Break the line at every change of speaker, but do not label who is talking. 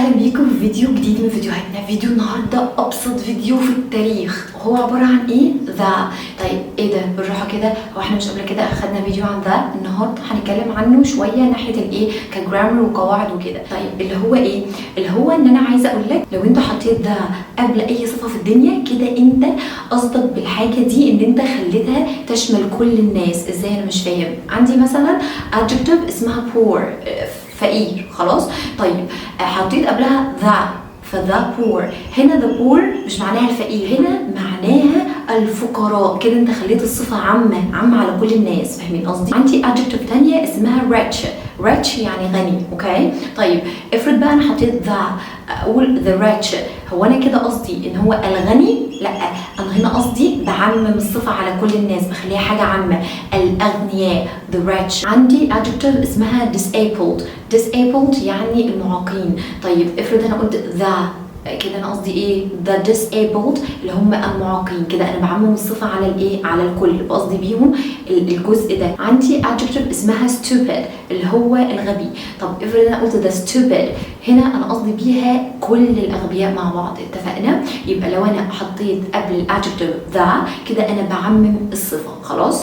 اهلا بيكم في فيديو جديد من فيديوهاتنا. فيديو النهارده ابسط فيديو في التاريخ. هو عباره عن ايه؟ ذا. طيب ايه ده؟ بالراحه كده، هو احنا مش قبل كده اخدنا فيديو عن ذا؟ النهارده هنتكلم عنه شويه ناحيه الايه كجرامر وقواعد وكده. طيب اللي هو ايه؟ اللي هو ان انا عايزه اقول لك لو انت حطيت ذا قبل اي صفه في الدنيا كده انت قصدك بالحاجه دي ان انت خليتها تشمل كل الناس. ازاي؟ انا مش فاهم. عندي مثلا adjective اسمها poor، فقير. خلاص. طيب حطيت قبلها ذا، فذا poor. هنا the poor مش معناها الفقير، هنا معناها الفقراء. كده انت خليت الصفة عامة على كل الناس. فاهمين قصدي؟ عندي adjective تانية اسمها rich. rich يعني غني. اوكي. طيب افرض بقى انا حطيت ذا، اقول the rich، هو انا كده قصدي ان هو الغني؟ لا، انا هنا قصدي بعمم الصفة على كل الناس، بخليها حاجة عامة. الاغنياء the rich. عندي adjective اسمها disabled. disabled يعني المعاقين. طيب افرض انا قلت ذا، كده انا قصدي ايه؟ the disabled اللي هم المعاقين. كده انا بعمم الصفه على الايه؟ على الكل، بقصدي بيهم الجزء ده. عندي adjective اسمها stupid اللي هو الغبي. طب افرض انا قلت the stupid، هنا انا قصدي بيها كل الاغبياء مع بعض. اتفقنا؟ يبقى لو انا حطيت قبل adjective the كده انا بعمم الصفه. خلاص.